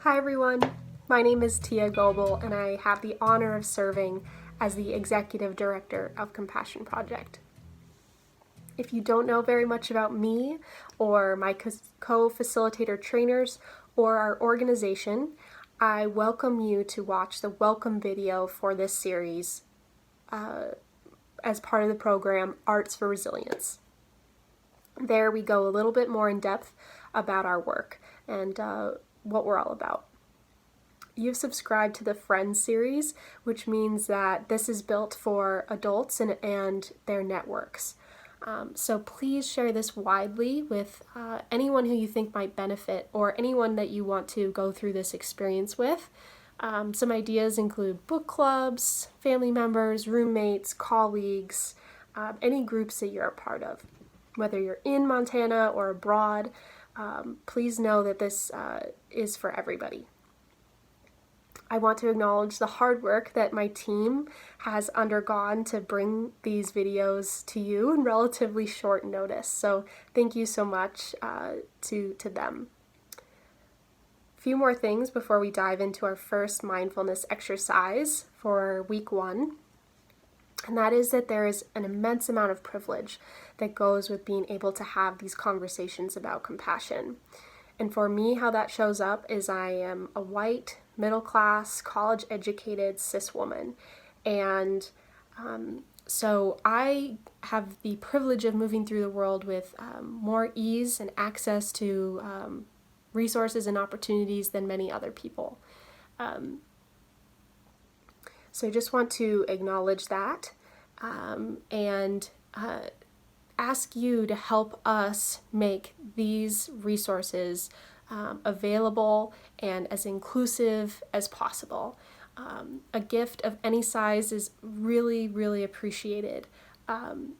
Hi everyone, my name is Tia Goebel and I have the honor of serving as the Executive Director of Compassion Project. If you don't know very much about me or my co-facilitator trainers or our organization, I welcome you to watch the welcome video for this series as part of the program Arts for Resilience. There we go a little bit more in depth about our work and what we're all about. You've subscribed to the Friends series, which means that this is built for adults and their networks. So please share this widely with anyone who you think might benefit or anyone that you want to go through this experience with. Some ideas include book clubs, family members, roommates, colleagues, any groups that you're a part of. Whether you're in Montana or abroad, please know that this is for everybody. I want to acknowledge the hard work that my team has undergone to bring these videos to you in relatively short notice. So thank you so much to them. A few more things before we dive into our first mindfulness exercise for week 1. And that is that there is an immense amount of privilege that goes with being able to have these conversations about compassion. And for me, how that shows up is I am a white, middle-class, college-educated cis woman. And so I have the privilege of moving through the world with more ease and access to resources and opportunities than many other people. So I just want to acknowledge that and ask you to help us make these resources available and as inclusive as possible. A gift of any size is really, really appreciated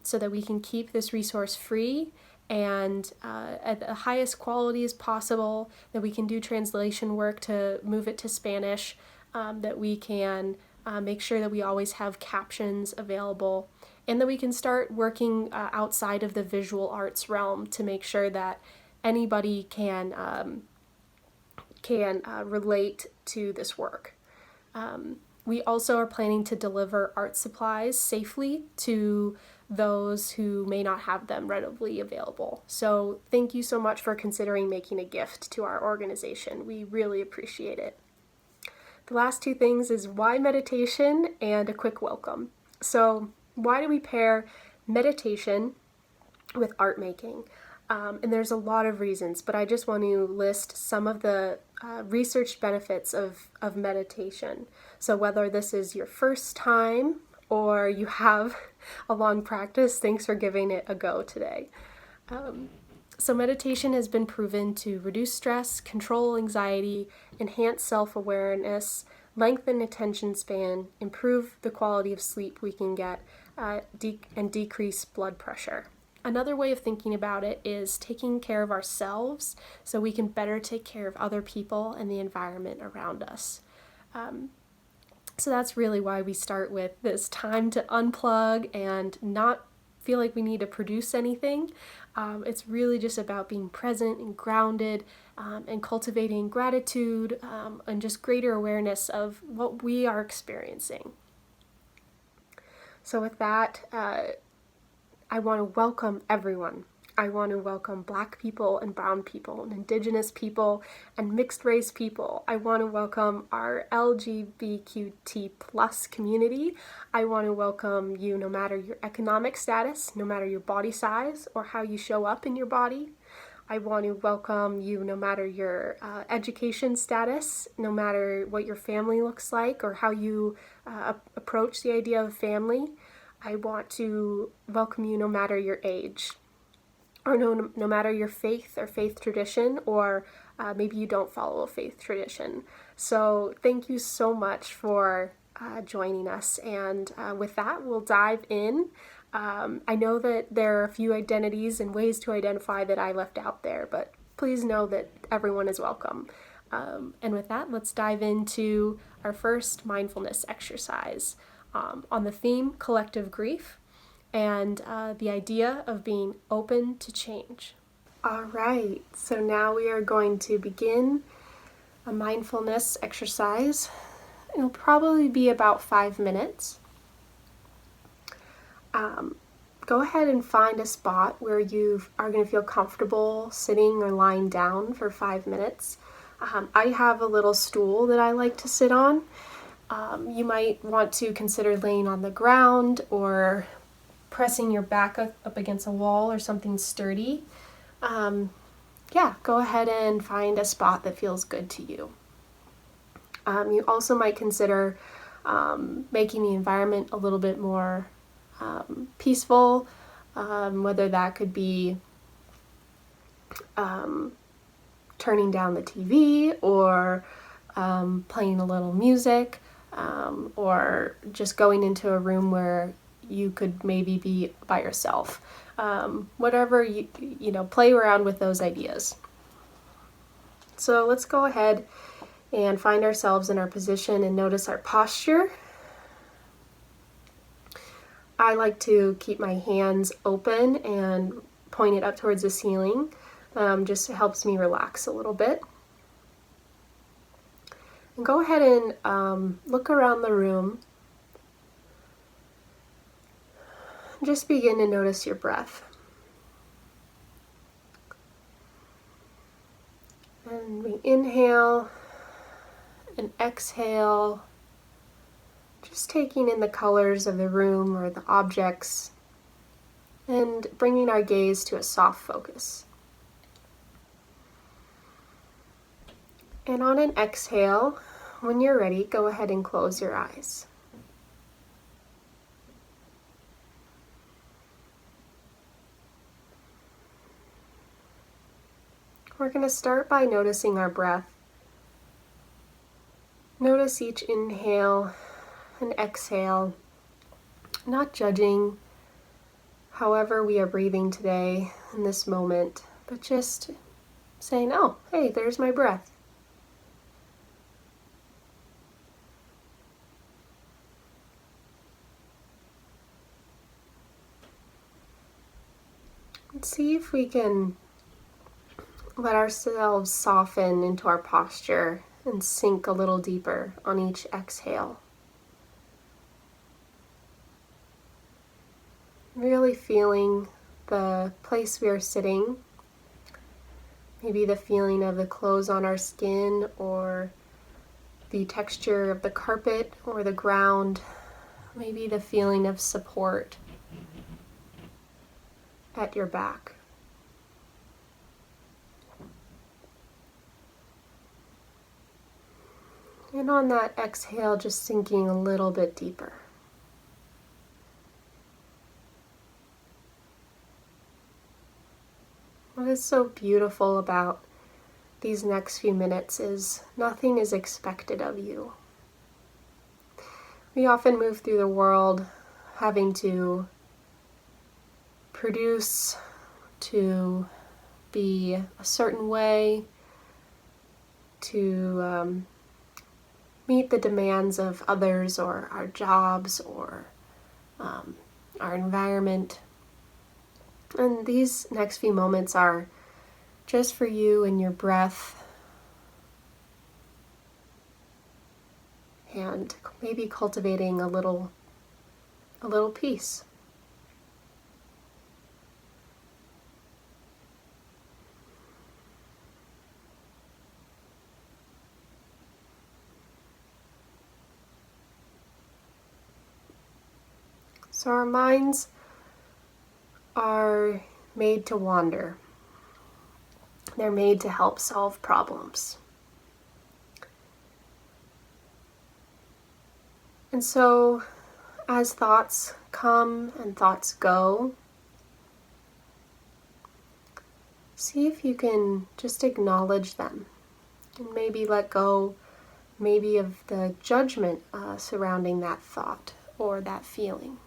so that we can keep this resource free and at the highest quality as possible, that we can do translation work to move it to Spanish, that we can make sure that we always have captions available, and that we can start working outside of the visual arts realm to make sure that anybody can relate to this work. We also are planning to deliver art supplies safely to those who may not have them readily available. So thank you so much for considering making a gift to our organization. We really appreciate it. The last 2 things is why meditation and a quick welcome. So why do we pair meditation with art making? And there's a lot of reasons, but I just want to list some of the research benefits of meditation. So whether this is your first time or you have a long practice, thanks for giving it a go today. So meditation has been proven to reduce stress, control anxiety, enhance self-awareness, lengthen attention span, improve the quality of sleep we can get, and decrease blood pressure. Another way of thinking about it is taking care of ourselves so we can better take care of other people and the environment around us. So that's really why we start with this time to unplug and not feel like we need to produce anything. It's really just about being present and grounded and cultivating gratitude and just greater awareness of what we are experiencing. So with that, I want to welcome everyone. I want to welcome Black people and brown people and Indigenous people and mixed race people. I want to welcome our LGBTQ+ community. I want to welcome you no matter your economic status, no matter your body size or how you show up in your body. I want to welcome you no matter your education status, no matter what your family looks like or how you approach the idea of family. I want to welcome you no matter your age, or no matter your faith or faith tradition, or maybe you don't follow a faith tradition. So thank you so much for joining us. And with that, we'll dive in. I know that there are a few identities and ways to identify that I left out there, but please know that everyone is welcome. And with that, let's dive into our first mindfulness exercise on the theme collective grief and the idea of being open to change. All right, so now we are going to begin a mindfulness exercise. It'll probably be about 5 minutes. Go ahead and find a spot where you are going to feel comfortable sitting or lying down for 5 minutes. I have a little stool that I like to sit on. You might want to consider laying on the ground or pressing your back up against a wall or something sturdy. Go ahead and find a spot that feels good to you. You also might consider making the environment a little bit more peaceful, whether that could be turning down the TV or playing a little music, or just going into a room where you could maybe be by yourself. Whatever you know, play around with those ideas. So let's go ahead and find ourselves in our position and notice our posture. I like to keep my hands open and pointed up towards the ceiling. Just helps me relax a little bit. And go ahead and look around the room. Just begin to notice your breath. And we inhale and exhale, just taking in the colors of the room or the objects and bringing our gaze to a soft focus. And on an exhale, when you're ready, go ahead and close your eyes. We're going to start by noticing our breath. Notice each inhale and exhale, not judging however we are breathing today in this moment, but just saying, oh, hey, there's my breath. And see if we can let ourselves soften into our posture and sink a little deeper on each exhale. Really feeling the place we are sitting, maybe the feeling of the clothes on our skin or the texture of the carpet or the ground, maybe the feeling of support at your back. And on that exhale, just sinking a little bit deeper. What is so beautiful about these next few minutes is nothing is expected of you. We often move through the world having to produce, to be a certain way, to meet the demands of others or our jobs or our environment. And these next few moments are just for you and your breath, and maybe cultivating a little peace. So our minds are made to wander. They're made to help solve problems. And so as thoughts come and thoughts go, see if you can just acknowledge them and maybe let go maybe of the judgment surrounding that thought or that feeling.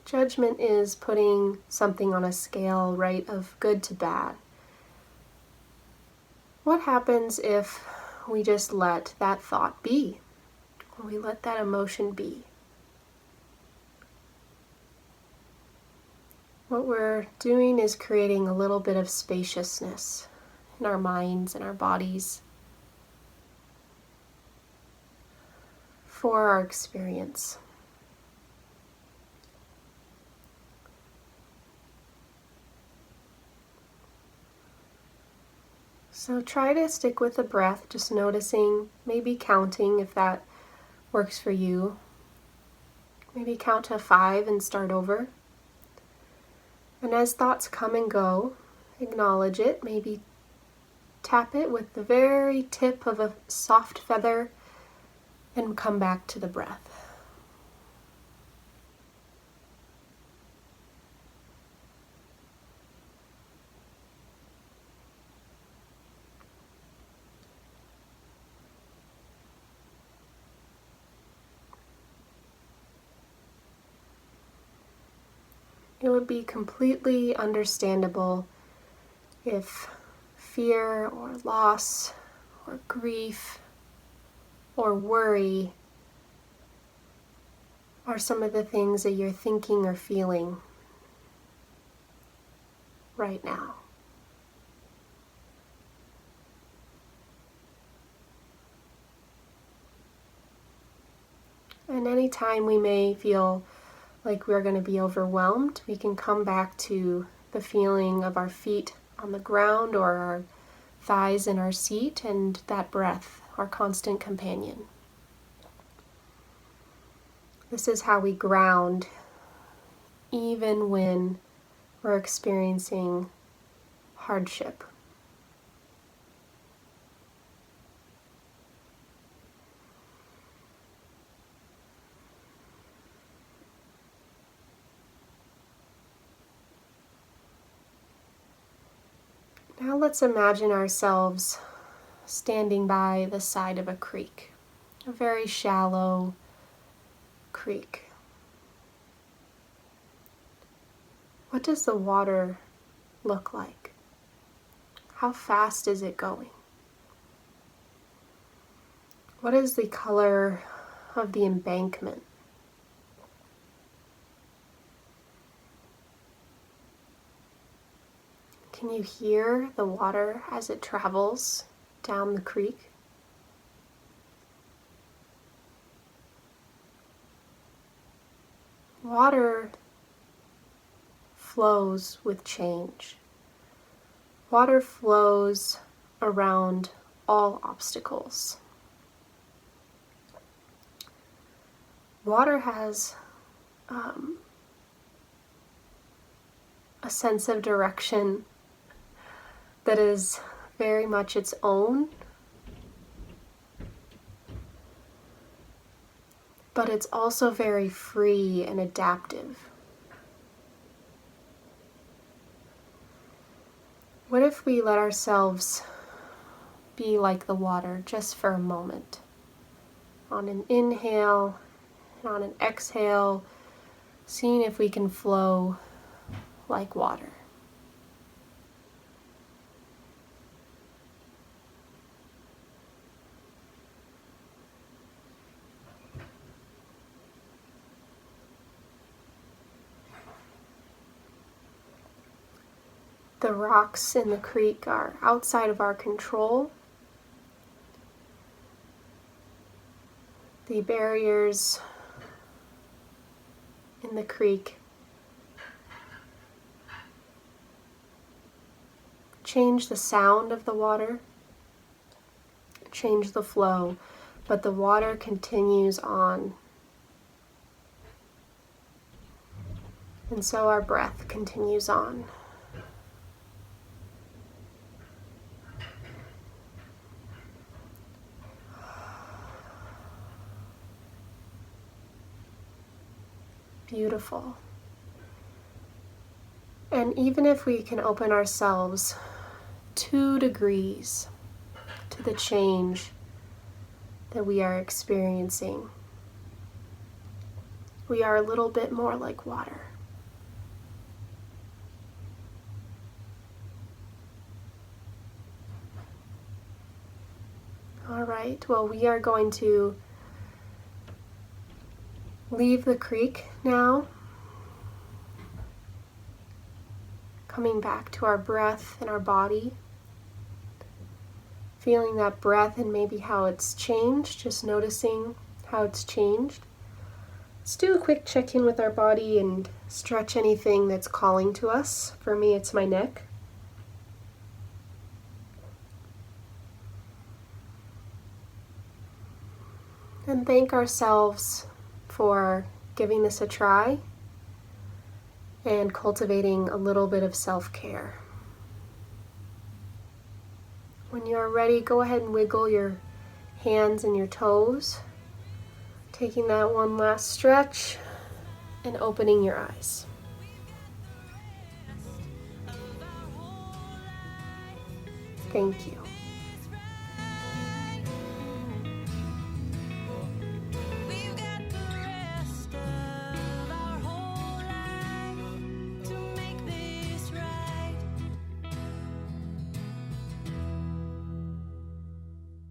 Judgment is putting something on a scale, right, of good to bad. What happens if we just let that thought be? Or we let that emotion be? What we're doing is creating a little bit of spaciousness in our minds and our bodies for our experience. So try to stick with the breath, just noticing, maybe counting if that works for you. Maybe count to 5 and start over. And as thoughts come and go, acknowledge it. Maybe tap it with the very tip of a soft feather and come back to the breath. It would be completely understandable if fear or loss or grief or worry are some of the things that you're thinking or feeling right now. And anytime we may feel like we're going to be overwhelmed, we can come back to the feeling of our feet on the ground or our thighs in our seat, and that breath, our constant companion. This is how we ground even when we're experiencing hardship. Now let's imagine ourselves standing by the side of a creek, a very shallow creek. What does the water look like? How fast is it going? What is the color of the embankment? Can you hear the water as it travels down the creek? Water flows with change. Water flows around all obstacles. Water has a sense of direction that is very much its own, but it's also very free and adaptive. What if we let ourselves be like the water just for a moment? On an inhale and on an exhale, seeing if we can flow like water. The rocks in the creek are outside of our control. The barriers in the creek change the sound of the water, change the flow, but the water continues on. And so our breath continues on. Beautiful. And even if we can open ourselves 2 degrees to the change that we are experiencing, we are a little bit more like water. All right, well, we are going to leave the creek now. coming back to our breath and our body. Feeling that breath and maybe how it's changed, just noticing how it's changed. Let's do a quick check-in with our body and stretch anything that's calling to us. For me, it's my neck. And thank ourselves for giving this a try and cultivating a little bit of self-care. When you are ready, go ahead and wiggle your hands and your toes, taking that one last stretch and opening your eyes. Thank you.